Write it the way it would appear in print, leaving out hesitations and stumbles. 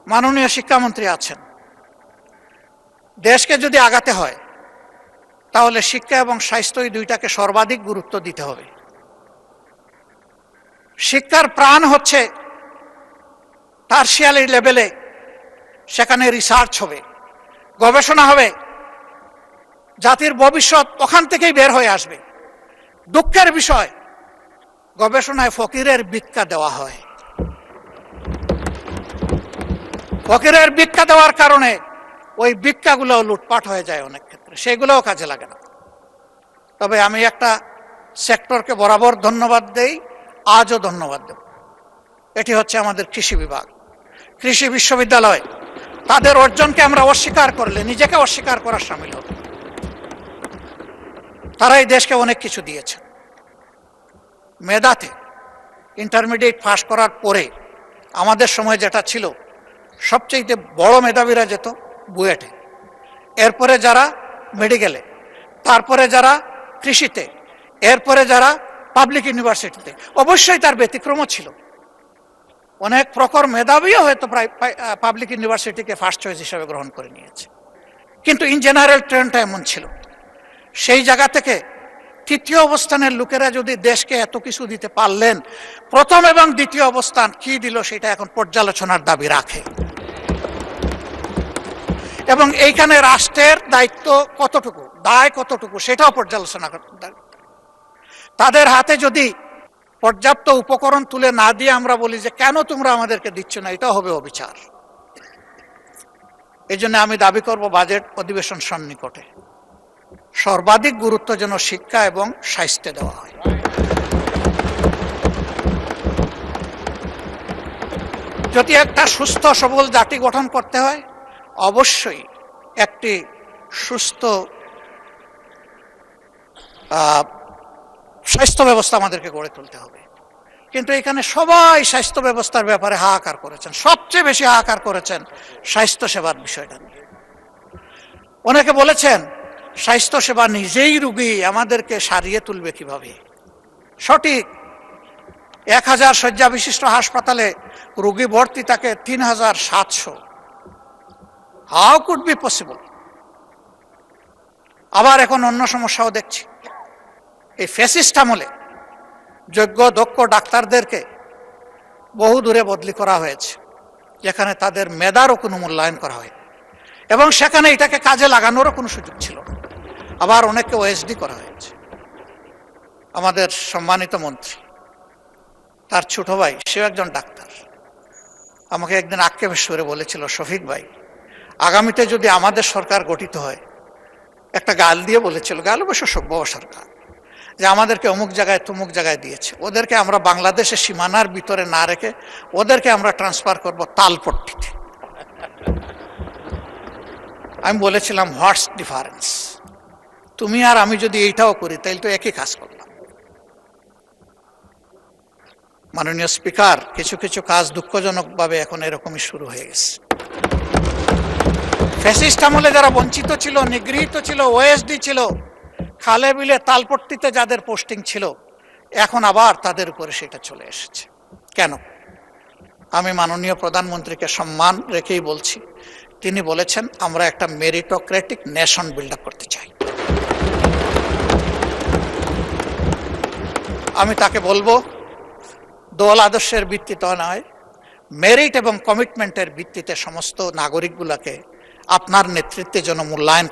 মাননীয় শিক্ষামন্ত্রী আছেন, দেশকে যদি আগাতে হয় তাহলে শিক্ষা এবং স্বাস্থ্য এই দুইটাকে সর্বাধিক গুরুত্ব দিতে হবে। শিক্ষার প্রাণ হচ্ছে টারশিয়ারি লেভেলে, সেখানে রিসার্চ হবে, গবেষণা হবে, জাতির ভবিষ্যৎ ওখান থেকেই বের হয়ে আসবে। দুঃখের বিষয়, গবেষণায় ফকিরের ভিক্ষা দেওয়া হয়। ফকিরের ভিক্ষা দেওয়ার কারণে ওই ভিক্ষাগুলো লুটপাট হয়ে যায় অনেক ক্ষেত্রে, সেগুলোও কাজে লাগে না। তবে আমি একটা সেক্টরকে বরাবর ধন্যবাদ দেই, আজও ধন্যবাদ দেব। এটি হচ্ছে আমাদের কৃষি বিভাগ, কৃষি বিশ্ববিদ্যালয়। তাদের অর্জনকে আমরা অস্বীকার করলে নিজেকে অস্বীকার করার সামিল হবে। তারা এই দেশকে অনেক কিছু দিয়েছে। মেধাতে ইন্টারমিডিয়েট পাস করার পরে আমাদের সময় যেটা ছিল, সবচেয়ে বড় মেধাবীরা যেত বুয়েটে, এরপরে যারা মেডিকেলে, তারপরে যারা কৃষিতে, এরপরে যারা পাবলিক ইউনিভার্সিটিতে। অবশ্যই তার ব্যতিক্রমও ছিল, অনেক প্রখর মেধাবীও হয়তো প্রায় পাবলিক ইউনিভার্সিটিকে ফার্স্ট চয়েস হিসেবে গ্রহণ করে নিয়েছে, কিন্তু ইন জেনারেল ট্রেন্ডটা এমন ছিল। সেই জায়গা থেকে তৃতীয় অবস্থানের লোকেরা যদি দেশকে এত কিছু দিতে পারলেন, প্রথম এবং দ্বিতীয় অবস্থান কি দিল সেটা এখন পর্যালোচনার দাবি রাখে। এবং এইখানে রাষ্ট্রের দায়িত্ব কতটুকু, দায় কতটুকু, সেটাও পর্যালোচনা করতে। তাদের হাতে যদি পর্যাপ্ত উপকরণ তুলে না দিয়ে আমরা বলি যে কেন তোমরা আমাদেরকে দিচ্ছ না, এটাও হবে অবিচার। এই জন্য আমি দাবি করব বাজেট অধিবেশন সন্নিকটে সর্বাধিক গুরুত্ব যেন শিক্ষা এবং স্বাস্থ্যে দেওয়া হয়। যদি একটা সুস্থ সবল জাতি গঠন করতে হয়, অবশ্যই একটি সুস্থ স্বাস্থ্য ব্যবস্থা আমাদেরকে গড়ে তুলতে হবে। কিন্তু এখানে সবাই স্বাস্থ্য ব্যবস্থার ব্যাপারে হাহাকার করেছেন, সবচেয়ে বেশি হাহাকার করেছেন স্বাস্থ্য সেবার বিষয়টা নিয়ে। অনেকে বলেছেন স্বাস্থ্য সেবা নিজেই রোগী, আমাদেরকে সারিয়ে তুলবে কিভাবে। সঠিক, 1000 শয্যা বিশিষ্ট হাসপাতালে রোগী ভর্তি থাকে 3700। How could be possible? আবার এখন অন্য সমস্যাও দেখছি। এই ফ্যাসিস্ট আমলে যোগ্য দক্ষ ডাক্তারদেরকে বহু দূরে বদলি করা হয়েছে, যেখানে তাদের মেধারও কোনো মূল্যায়ন করা হয়, এবং সেখানে এটাকে কাজে লাগানোরও কোনো সুযোগ ছিল না। আবার অনেককে ওএসডি করা হয়েছে। আমাদের সম্মানিত মন্ত্রী, তার ছোট ভাই, সেও একজন ডাক্তার, আমাকে একদিন আক্ষেপের সুরে বলেছিল, শফিক ভাই, আগামীতে যদি আমাদের সরকার গঠিত হয়, একটা গাল দিয়ে বলেছিল, গাল অবশ্য সভ্য সরকার, যে আমাদেরকে অমুক জায়গায় তমুক জায়গায় দিয়েছে, ওদেরকে আমরা বাংলাদেশের সীমানার ভিতরে না রেখে ওদেরকে আমরা ট্রান্সফার করব তালপট্টিতে। আমি বলেছিলাম, হোয়াটস ডিফারেন্স? তুমি আর আমি যদি এইটাও করি তাহলে তো একই কাজ করলাম। মাননীয় স্পিকার, কিছু কিছু কাজ দুঃখজনকভাবে এখন এরকমই শুরু হয়ে গেছে। ফ্যাসিস্ট আমলে যারা বঞ্চিত ছিল, নিগৃহীত ছিল, ওএসডি ছিল, খালে বিলে তালপট্টিতে যাদের পোস্টিং ছিল, এখন আবার তাদের উপরে সেটা চলে এসেছে। কেন? আমি মাননীয় প্রধানমন্ত্রীকে সম্মান রেখেই বলছি, তিনি বলেছেন আমরা একটা মেরিটোক্রেটিক নেশন বিল্ড আপ করতে চাই। আমি তাকে বলবো, দল আদর্শের ভিত্তিতে নয়, মেরিট এবং কমিটমেন্টের ভিত্তিতে সমস্ত নাগরিকগুলোকে আপনার নেতৃত্বে যেন মূল্যায়ন